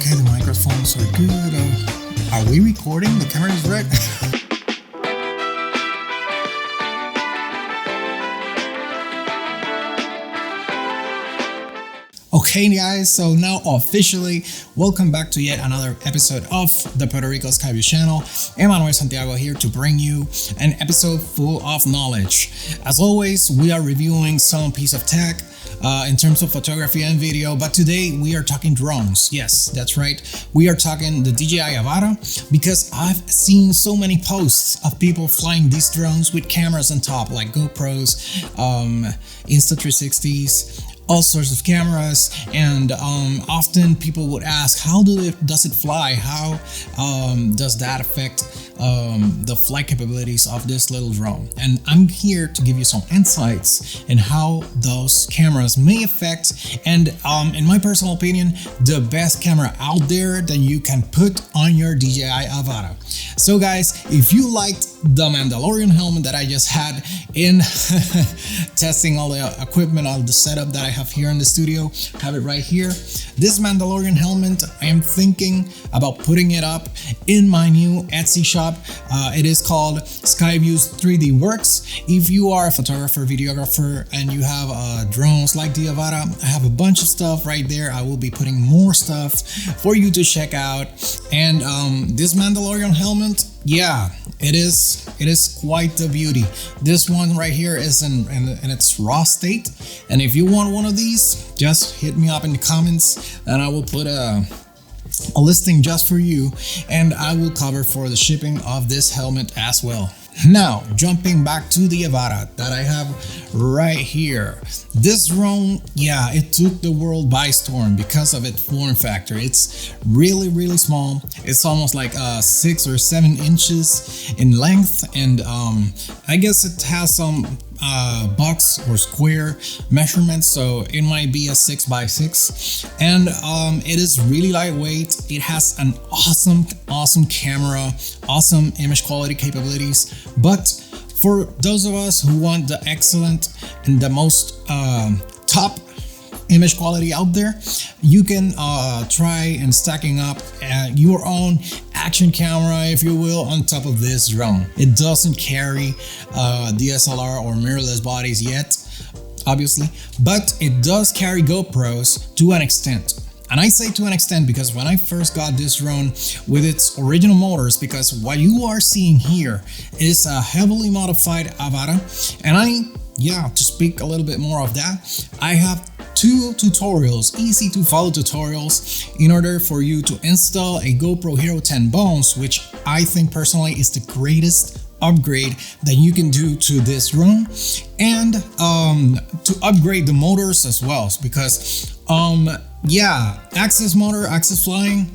Okay, the microphones are good. Are we recording? The camera is red. Okay guys, so now officially, welcome back to yet another episode of the Puerto Rico Skyview channel. Emmanuel Santiago here to bring you an episode full of knowledge. As always, we are reviewing some piece of tech in terms of photography and video, but today we are talking drones. Yes, that's right. We are talking the DJI AVATA because I've seen so many posts of people flying these drones with cameras on top, like GoPros, Insta360s, all sorts of cameras, and often people would ask, how does it fly? How does that affect the flight capabilities of this little drone? And I'm here to give you some insights in how those cameras may affect, and in my personal opinion, the best camera out there that you can put on your DJI AVATA. So guys, if you liked the Mandalorian helmet that I just had in testing all the equipment, all the setup that I have here in the studio, have it right here. This Mandalorian helmet, I am thinking about putting it up in my new Etsy shop. It is called Skyview's 3D Works. If you are a photographer, videographer, and you have drones like the AVATA, I have a bunch of stuff right there. I will be putting more stuff for you to check out. And this Mandalorian helmet, yeah, it is quite the beauty. This one right here is in its raw state, and if you want one of these, just hit me up in the comments and I will put a listing just for you, and I will cover for the shipping of this helmet as well. Now, jumping back to the AVATA that I have right here. This drone, yeah, it took the world by storm because of its form factor. It's really, really small. It's almost like 6 or 7 inches in length, and I guess it has some box or square measurements, so it might be a 6x6, and it is really lightweight. It has an awesome camera, awesome image quality capabilities, but for those of us who want the excellent and the most top image quality out there, you can try and stacking up your own action camera, if you will, on top of this drone. It doesn't carry DSLR or mirrorless bodies yet, obviously, but it does carry GoPros to an extent. And I say to an extent because when I first got this drone with its original motors, because what you are seeing here is a heavily modified AVATA, and to speak a little bit more of that, I have 2 tutorials, easy to follow tutorials, in order for you to install a GoPro Hero 10 Bones, which I think personally is the greatest upgrade that you can do to this drone, and to upgrade the motors as well, because Access Flying,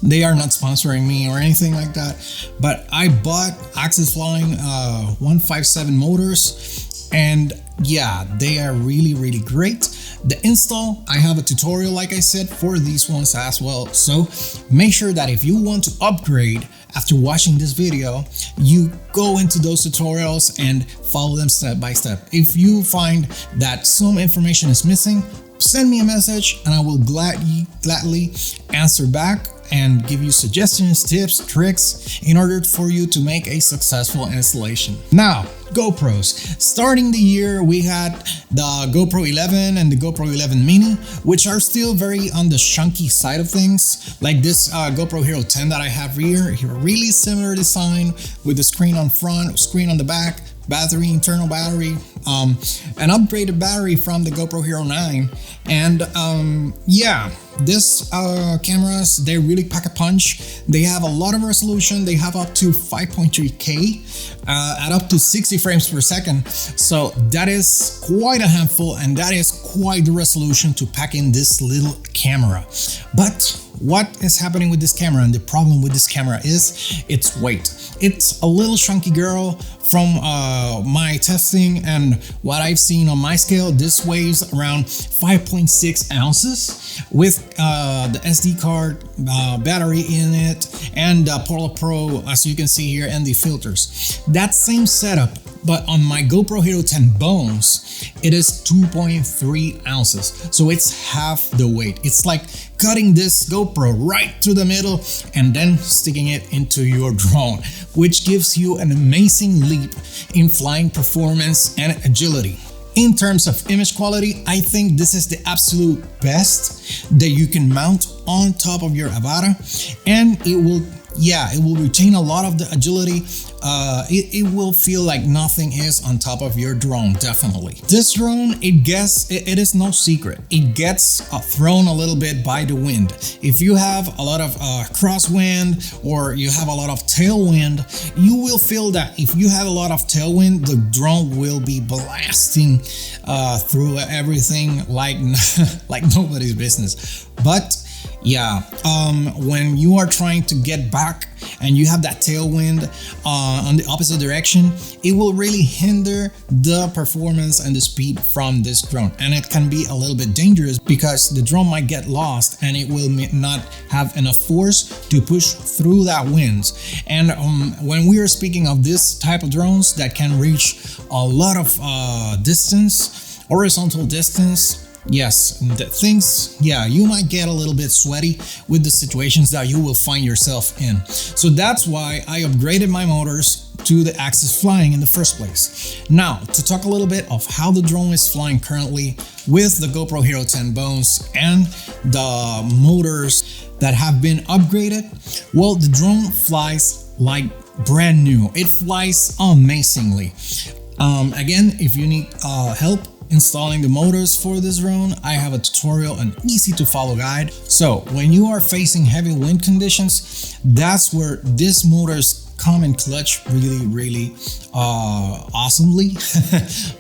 they are not sponsoring me or anything like that, but I bought Access Flying 157 motors, and yeah, they are really great. The install, I have a tutorial, like I said, for these ones as well, so make sure that if you want to upgrade after watching this video, you go into those tutorials and follow them step by step. If you find that some information is missing, send me a message and I will gladly answer back and give you suggestions, tips, tricks in order for you to make a successful installation. Now, GoPros. Starting the year, we had the GoPro 11 and the GoPro 11 Mini, which are still very on the chunky side of things. Like this GoPro Hero 10 that I have here, really similar design with the screen on front, screen on the back, battery, internal battery, an upgraded battery from the GoPro Hero 9, and this cameras, they really pack a punch. They have a lot of resolution. They have up to 5.3K at up to 60 frames per second, so that is quite a handful, and that is quite the resolution to pack in this little camera. But what is happening with this camera, and the problem with this camera, is its weight. It's a little chunky girl. From my testing and what I've seen on my scale, this weighs around 5.6 ounces with with the SD card, battery in it, and Portal Pro, as you can see here, and the filters. That same setup, but on my GoPro Hero 10 Bones, it is 2.3 ounces. So it's half the weight. It's like cutting this GoPro right through the middle and then sticking it into your drone, which gives you an amazing leap in flying performance and agility. In terms of image quality, I think this is the absolute best that you can mount on top of your AVATA, and it will retain a lot of the agility. It will feel like nothing is on top of your drone, definitely. This drone, it is no secret. It gets thrown a little bit by the wind. If you have a lot of crosswind or you have a lot of tailwind, you will feel that if you have a lot of tailwind, the drone will be blasting through everything like nobody's business. But yeah, when you are trying to get back and you have that tailwind on the opposite direction, it will really hinder the performance and the speed from this drone, and it can be a little bit dangerous because the drone might get lost and it will not have enough force to push through that wind. And when we are speaking of this type of drones that can reach a lot of distance, horizontal distance, yes, you might get a little bit sweaty with the situations that you will find yourself in. So that's why I upgraded my motors to the Axis Flying in the first place. Now, to talk a little bit of how the drone is flying currently with the GoPro Hero 10 Bones and the motors that have been upgraded, well, the drone flies like brand new. It flies amazingly. Again, if you need help installing the motors for this drone, I have a tutorial and easy to follow guide. So when you are facing heavy wind conditions, that's where these motors come in clutch really awesomely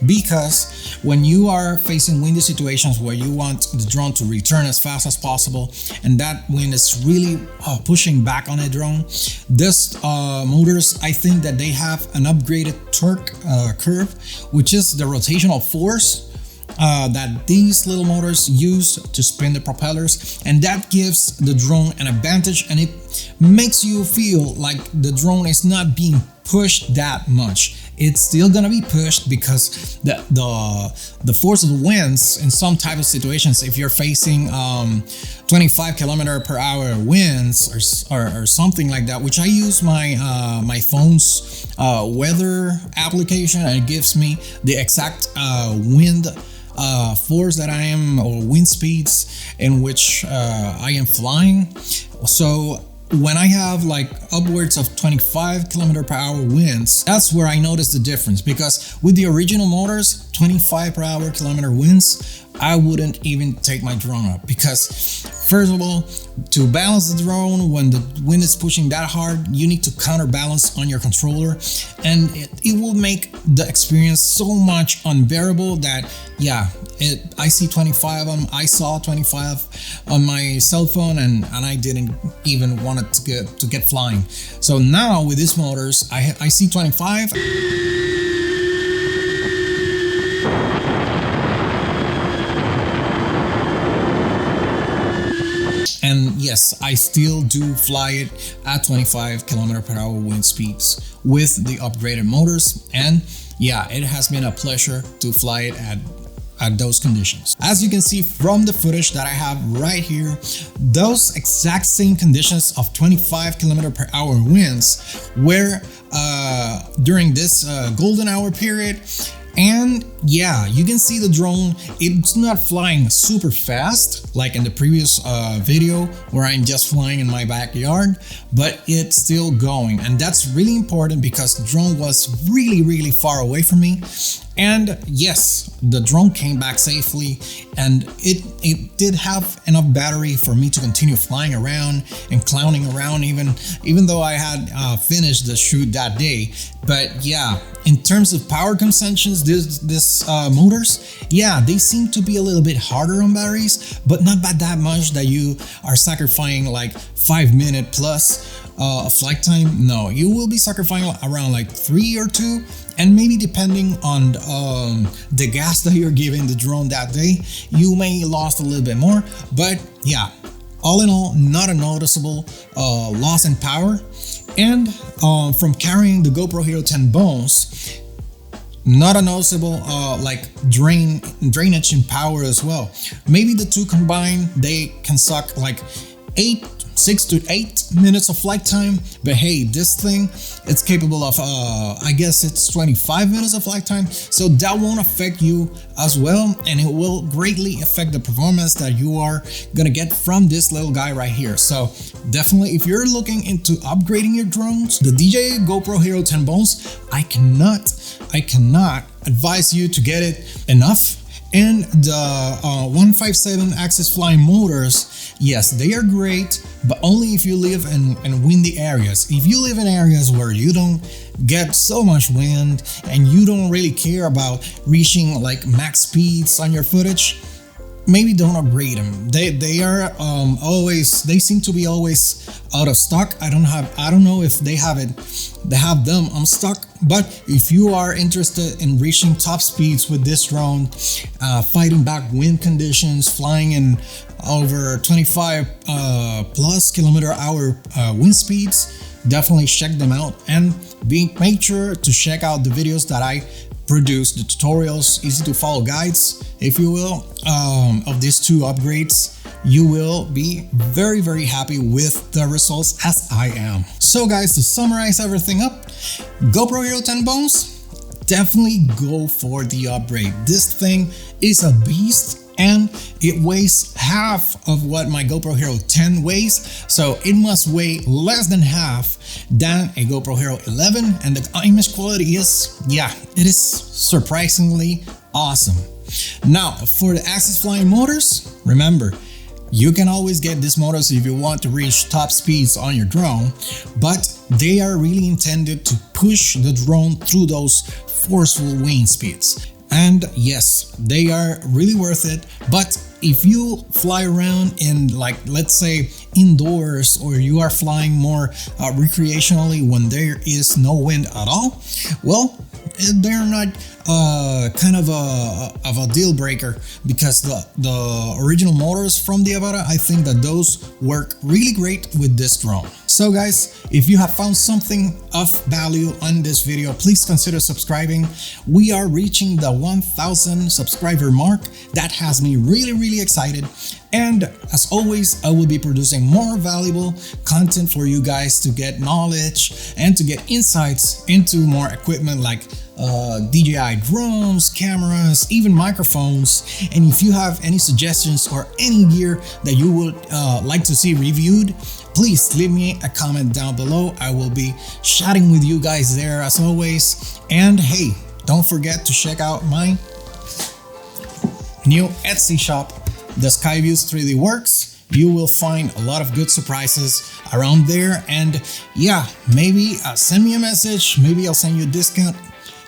because when you are facing windy situations where you want the drone to return as fast as possible and that wind is really pushing back on a drone, this motors, I think that they have an upgraded torque curve, which is the rotational force that these little motors use to spin the propellers, and that gives the drone an advantage, and it makes you feel like the drone is not being pushed that much. It's still gonna be pushed because the force of the winds in some type of situations, if you're facing 25 km/h winds or something like that, which I use my phone's weather application, and it gives me the exact wind force that I am, or wind speeds in which I am flying. So when I have like upwards of 25 km/h winds, that's where I notice the difference, because with the original motors, 25 per hour kilometer winds, I wouldn't even take my drone up, because first of all, to balance the drone when the wind is pushing that hard, you need to counterbalance on your controller, and it will make the experience so much unbearable that I saw 25 on my cell phone, and I didn't even want it to get flying. So now with these motors, I see 25. And yes, I still do fly it at 25 km/h wind speeds with the upgraded motors, and yeah, it has been a pleasure to fly it at those conditions. As you can see from the footage that I have right here, those exact same conditions of 25 km/h winds were during this golden hour period. And yeah, you can see the drone, it's not flying super fast like in the previous video where I'm just flying in my backyard, but it's still going, and that's really important because the drone was really far away from me. And yes, the drone came back safely, and it did have enough battery for me to continue flying around and clowning around even though I had finished the shoot that day. But yeah, in terms of power consumptions, this motors, yeah, they seem to be a little bit harder on batteries, but not by that much that you are sacrificing like 5 minute plus of flight time, no, you will be sacrificing around like 3 or 2, and maybe depending on the gas that you're giving the drone that day, you may lost a little bit more. But yeah, all in all, not a noticeable loss in power. And from carrying the GoPro Hero 10 Bones, not a noticeable like drainage in power as well. Maybe the two combined, they can suck like 6 to 8 minutes of flight time, but hey, this thing, it's capable of I guess it's 25 minutes of flight time, so that won't affect you as well, and it will greatly affect the performance that you are gonna get from this little guy right here. So definitely, if you're looking into upgrading your drones, the DJI GoPro Hero 10 Bones, I cannot advise you to get it enough. And the 157 axis flying motors, yes, they are great, but only if you live in windy areas. If you live in areas where you don't get so much wind and you don't really care about reaching like max speeds on your footage, maybe don't upgrade them. They are always, they seem to be always out of stock. I don't know if they have them on stock. But if you are interested in reaching top speeds with this drone, fighting back wind conditions, flying in over 25 plus km/h wind speeds, definitely check them out, and make sure to check out the videos that I produce, the tutorials, easy to follow guides, if you will, of these two upgrades. You will be very, very happy with the results, as I am. So guys, to summarize everything up, GoPro Hero 10 Bones, definitely go for the upgrade. This thing is a beast, and it weighs half of what my GoPro Hero 10 weighs, so it must weigh less than half than a GoPro Hero 11, and the image quality is, yeah, it is surprisingly awesome. Now, for the axis flying motors, remember, you can always get these motors if you want to reach top speeds on your drone, but they are really intended to push the drone through those forceful wind speeds. And yes, they are really worth it, but if you fly around in, like, let's say indoors, or you are flying more recreationally when there is no wind at all, well, they're not kind of a deal breaker, because the original motors from the AVATA, I think that those work really great with this drone. So guys, if you have found something of value on this video, please consider subscribing. We are reaching the 1,000 subscriber mark. That has me really excited. And as always, I will be producing more valuable content for you guys to get knowledge and to get insights into more equipment like DJI drones, cameras, even microphones. And if you have any suggestions or any gear that you would like to see reviewed, please leave me a comment down below. I will be chatting with you guys there as always. And hey, don't forget to check out my new Etsy shop, the Skyviews 3D Works. You will find a lot of good surprises around there. And yeah, maybe send me a message, maybe I'll send you a discount.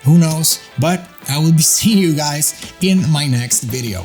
Who knows? But I will be seeing you guys in my next video.